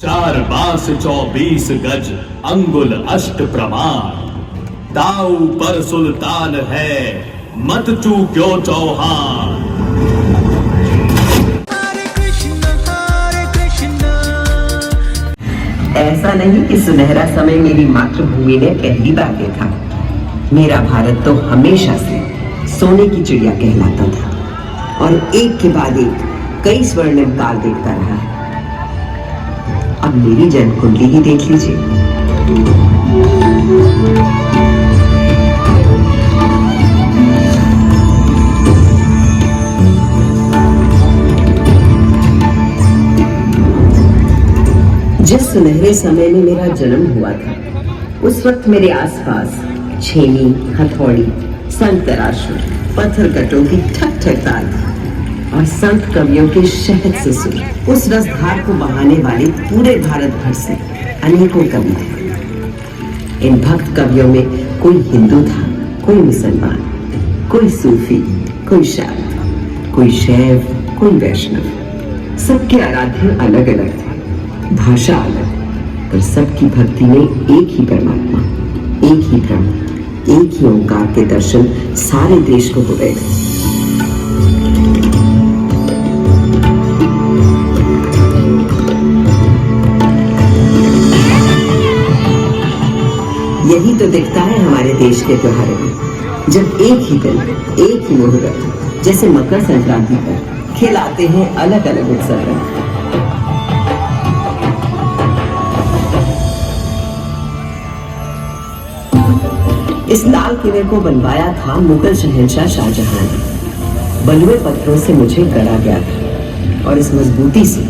चार बास 24 गज अंगुल अष्ट प्रमाण, दाऊ पर सुल्तान है मत चूक्यो चौहान। ऐसा नहीं कि सुनहरा समय मेरी मातृभूमि ने पहली बार देखा। मेरा भारत तो हमेशा से सोने की चिड़िया कहलाता था और एक के बाद एक कई स्वर्णिम काल देखता रहा है। अब मेरी जन्म कुंडली ही देख लीजिए। जिस सुनहरे समय में मेरा जन्म हुआ था, उस वक्त मेरे आसपास छेनी, हथौड़ी, संत तराशू, पत्थर कटों की ठक ठक ताल और संत कवियों के शहद से सुर, उस रसधार को बहाने वाले पूरे भारत भर से अनेकों कवि थे। इन भक्त कवियों में कोई हिंदू था, कोई मुसलमान, कोई सूफी, कोई शाक्त, कोई शैव, कोई वैष्णव। सबके आराध्य अलग अलग थे, भाषा अलग, पर सबकी भक्ति में एक ही परमात्मा, एक ही ब्रह्म, एक ही ओंकार के दर्शन सारे देश को हो गए थे। यही तो दिखता है हमारे देश के त्योहारों में, जब एक ही दिन, एक ही मुहूर्त, जैसे मकर संक्रांति पर खिलाते हैं अलग अलग उत्सव रंग। इस लाल किले को बनवाया था मुगल शहंशाह शाहजहां ने। बलुए पत्थरों से मुझे गढ़ा गया था और इस मजबूती से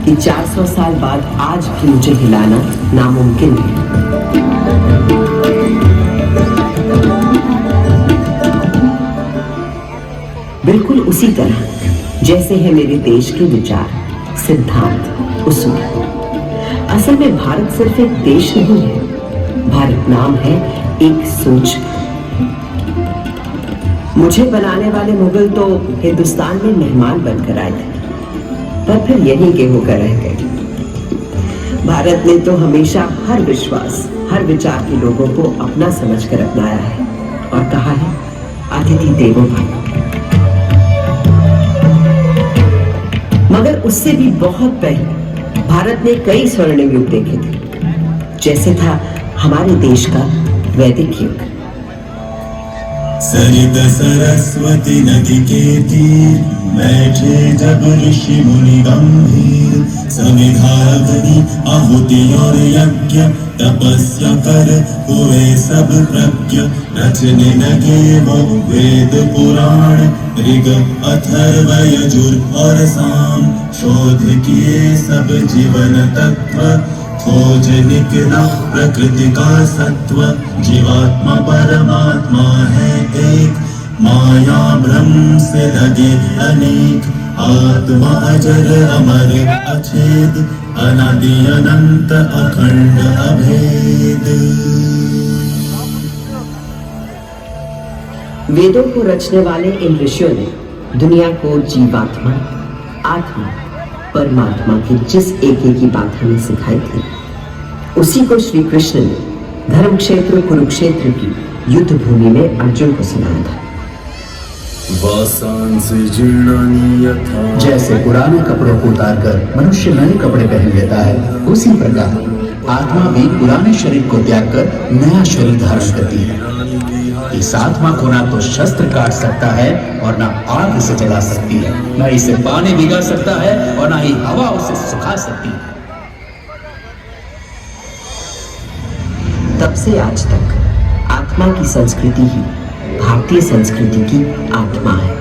कि 400 साल बाद आज भी मुझे हिलाना नामुमकिन है। बिल्कुल उसी तरह जैसे है मेरे देश के विचार, सिद्धांत, उसूल। असल में भारत सिर्फ एक देश नहीं है, भारत नाम है एक सोच। मुझे बनाने वाले मुगल तो हिंदुस्तान में मेहमान बनकर आए थे, पर फिर यहीं के होकर रह गए। भारत ने तो हमेशा हर विश्वास, हर विचार के लोगों को अपना समझकर अपनाया है और कहा है अतिथि देवो भव। मगर उससे भी बहुत पहले भारत ने कई स्वर्णिम युग देखे थे, जैसे था हमारे देश का वैदिक युग। सरित सरस्वती नदी के तीर बैठे जब ऋषि मुनि गंभीर, समिधा अग्नि आहुति और यज्ञ तपस्या कर हुए सब प्रज्ञ। रचने लगे वो वेद पुराण, ऋग अथर्व यजुर और साम। शोध किए सब जीवन तत्व, खोज निकला प्रकृति का सत्व। जीवात्मा परमात्मा है एक, माया ब्रह्म से लगे अनेक। आत्मा अजर अमर अछेद, अनादि अनंत अखंड अभेद। वेदों को रचने वाले इन ऋषियों ने दुनिया को जीवात्मा, आत्मा, परमात्मा की जिस एक की बात हमें सिखाई थी, उसी को श्री कृष्ण ने धर्म क्षेत्र कुरुक्षेत्र की युद्ध भूमि में अर्जुन को सुनाया था। जैसे पुराने कपड़ों को उतारकर मनुष्य नए कपड़े पहन लेता है, उसी प्रकार आत्मा भी पुराने शरीर को त्याग कर नया शरीर धारण करती है। इस आत्मा को ना तो शस्त्र काट सकता है और ना आग इसे जला सकती है, न इसे पानी भिगा सकता है और ना ही हवा उसे सुखा सकती है। तब से आज तक आत्मा की संस्कृति ही भारतीय संस्कृति की आत्मा है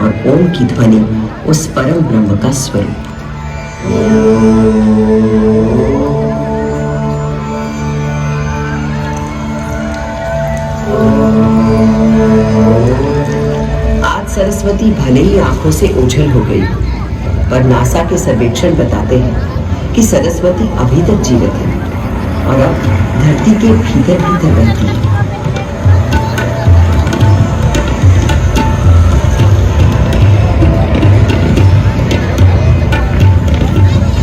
और ओम की ध्वनि उस परम ब्रह्म का स्वरूप। आज सरस्वती भले ही आंखों से ओझल हो गई, पर नासा के सर्वेक्षण बताते हैं कि सरस्वती अभी तक जीवित है और अब धरती के भीतर भीतर रहती है।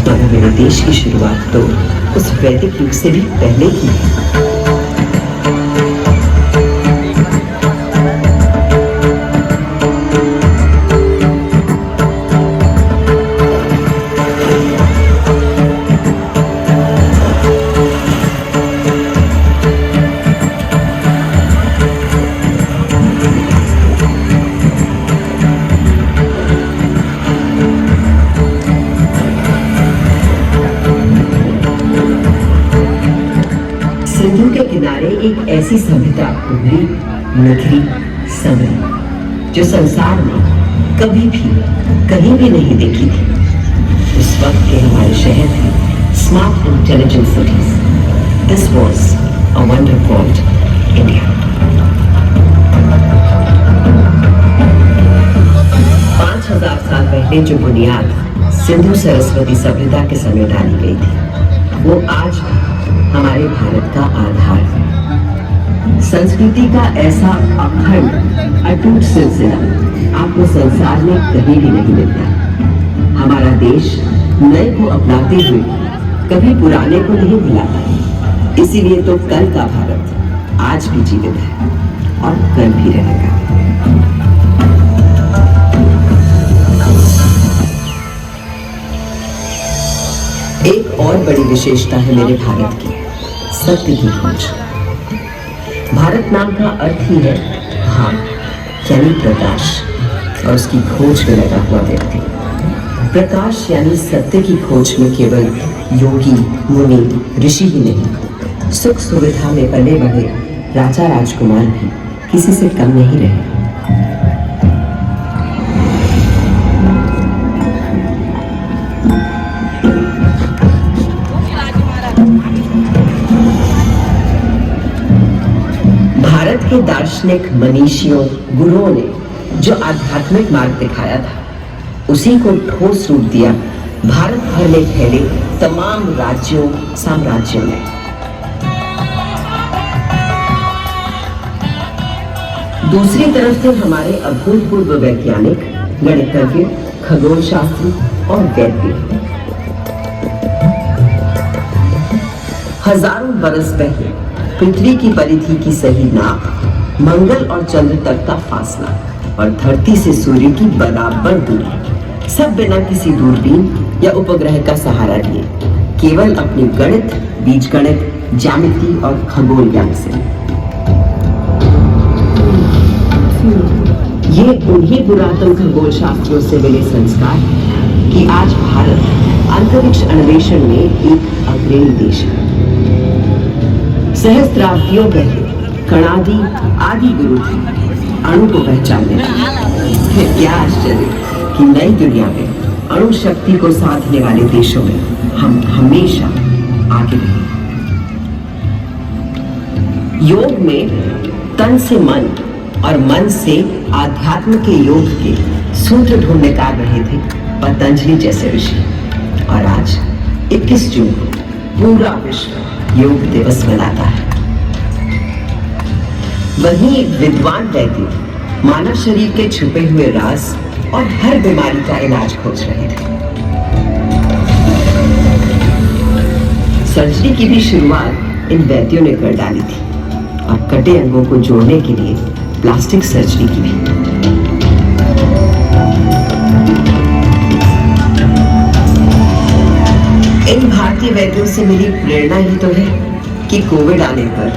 मगर मेरे देश की शुरुआत तो उस वैदिक युग से भी पहले की है। सिंधु के किनारे एक ऐसी सभ्यता उभरी, निखरी, संवरी जो संसार में कभी भी कहीं भी नहीं देखी थी। उस वक्त के हमारे शहर थे smart intelligent cities. This was a wonder called India. 5000 साल पहले जो बुनियाद सिंधु सरस्वती सभ्यता के समय डाली गई थी, वो आज हमारे भारत का आधार है। संस्कृति का ऐसा अखंड अटूट सिलसिला आपको संसार में कहीं भी नहीं मिलता। हमारा देश नए को अपनाते हुए कभी पुराने को नहीं भुलाता। इसीलिए तो कल का भारत आज भी जीवित है और कल भी रहेगा। एक और बड़ी विशेषता है मेरे भारत की, सत्य की खोज। भारत नाम का अर्थ ही है भाग यानी प्रकाश, और उसकी खोज में लगा हुआ व्यक्ति। प्रकाश यानी सत्य की खोज में केवल योगी, मुनि, ऋषि ही नहीं, सुख सुविधा में पले बढ़े राजा राजकुमार भी किसी से कम नहीं रहे। भारत के दार्शनिक मनीषियों, गुरुओं ने जो आध्यात्मिक मार्ग दिखाया था, उसी को ठोस रूप दिया भारत भर में फैले तमाम राज्यों, साम्राज्यों में। दूसरी तरफ थे हमारे अभूतपूर्व वैज्ञानिक, गणितज्ञ, खगोल शास्त्री और वैद्य। हजारों बरस पहले पृथ्वी की परिधि की सही नाप, मंगल और चंद्र तक का फासला और धरती से सूर्य की बराबर दूरी, सब बिना किसी दूरबीन या उपग्रह का सहारा लिए, केवल अपनी गणित, बीजगणित, ज्यामिति और खगोल ज्ञान से। ये उन्हीं पुरातन खगोल शास्त्रों से मिले संस्कार कि आज भारत अंतरिक्ष अन्वेषण में एक अग्रणी देश है। सहस्त्राब्दियों पहले कणादि आदि गुरु थे अणु को पहचानने। फिर क्या आश्चर्य कि नई दुनिया में अणु शक्ति को साधने वाले देशों में हम हमेशा आगे रहे। योग में तन से मन और मन से आध्यात्म के योग के सूत्र ढूंढने का रहे थे पतंजलि जैसे ऋषि। और आज 21 जून को पूरा विश्व योग दिवस मनाता है। वहीं विद्वान वैद्य मानव शरीर के छुपे हुए राज और हर बीमारी का इलाज खोज रहे थे। सर्जरी की भी शुरुआत इन वैद्यों ने कर डाली थी और कटे अंगों को जोड़ने के लिए प्लास्टिक सर्जरी की भी। इन भारतीय वैद्यों से मिली प्रेरणा ही तो है कि कोविड आने पर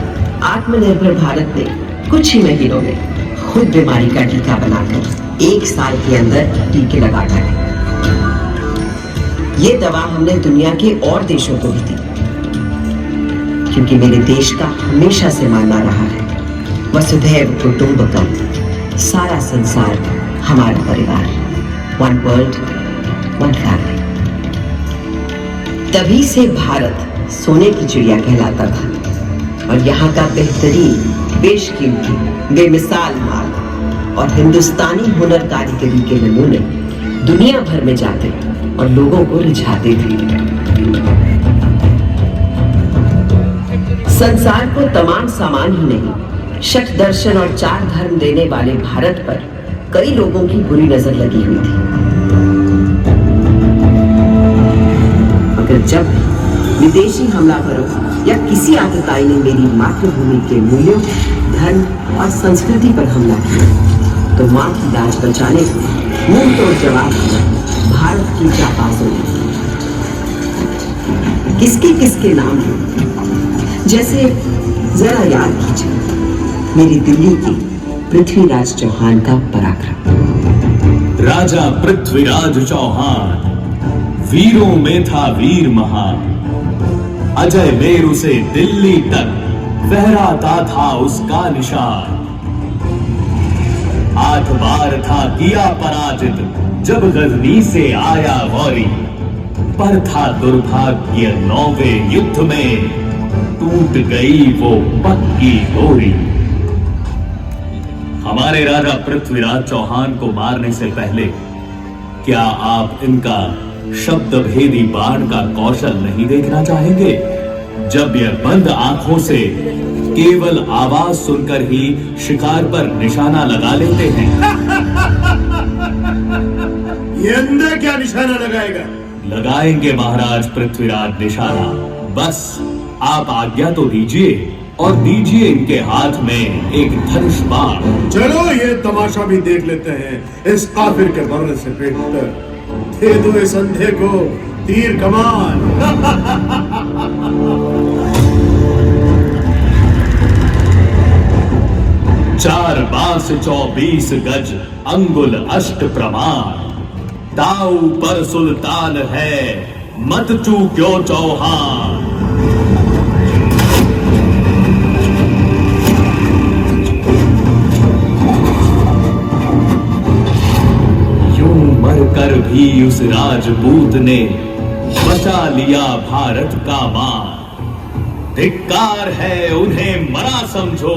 आत्मनिर्भर भारत ने कुछ ही महीनों में खुद बीमारी का टीका बनाकर 1 साल के अंदर टीके लगा डाले। ये दवा हमने दुनिया के और देशों को भी दी, क्योंकि मेरे देश का हमेशा से मानना रहा है वसुधैव कुटुंबकम, सारा संसार हमारा परिवार, वन वर्ल्ड वन फैमिली। तभी से भारत सोने की चिड़िया कहलाता था और यहाँ का बेहतरीन, बेशकीमती, बेमिसाल माल और हिंदुस्तानी हुनर कारीगरी के नमूने दुनिया भर में जाते और लोगों को रिझाते थे। संसार को तमाम सामान ही नहीं, शक दर्शन और 4 धर्म देने वाले भारत पर कई लोगों की बुरी नजर लगी हुई थी। मगर जब विदेशी हमलावरों या किसी आतताई ने मेरी मातृभूमि के मूल्यों, धर्म और संस्कृति पर हमला किया तो मां की लाज बचाने को मुंह तोड़ जवाब दिया भारत की जाबाजों ने। किसके किसके नाम हैं? जैसे जरा याद कीजिए मेरी दिल्ली के पृथ्वीराज चौहान का पराक्रम। राजा पृथ्वीराज चौहान वीरों में था वीर महान। अजय मेरु से दिल्ली तक फहराता था उसका निशान। 8 बार था किया पराजित जब गजनी से आया गौरी, पर था दुर्भाग्य 9वें युद्ध में टूट गई वो पक्की डोरी। हमारे राजा पृथ्वीराज चौहान को मारने से पहले क्या आप इनका शब्द भेदी बाण का कौशल नहीं देखना चाहेंगे? जब यह बंद आंखों से केवल आवाज सुनकर ही शिकार पर निशाना लगा लेते हैं। ये अंदर क्या निशाना लगाएगा? लगाएंगे महाराज पृथ्वीराज निशाना। बस आप आज्ञा तो दीजिए और दीजिए इनके हाथ में एक धनुष बाण। चलो ये तमाशा भी देख लेते हैं इस काफिर के मरने से बेहतर। दे दो इस अंधे को तीर कमान। 4 बांस 24 गज अंगुल अष्ट प्रमाण। दाऊ पर सुल्तान है मत चूक्यो चौहान। कर भी उस राजपूत ने बचा लिया भारत का मान। धिक्कार है उन्हें मरा समझो,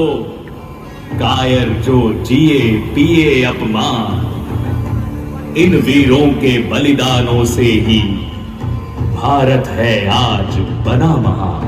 कायर जो जिए पिए अपमान। इन वीरों के बलिदानों से ही भारत है आज बना महान।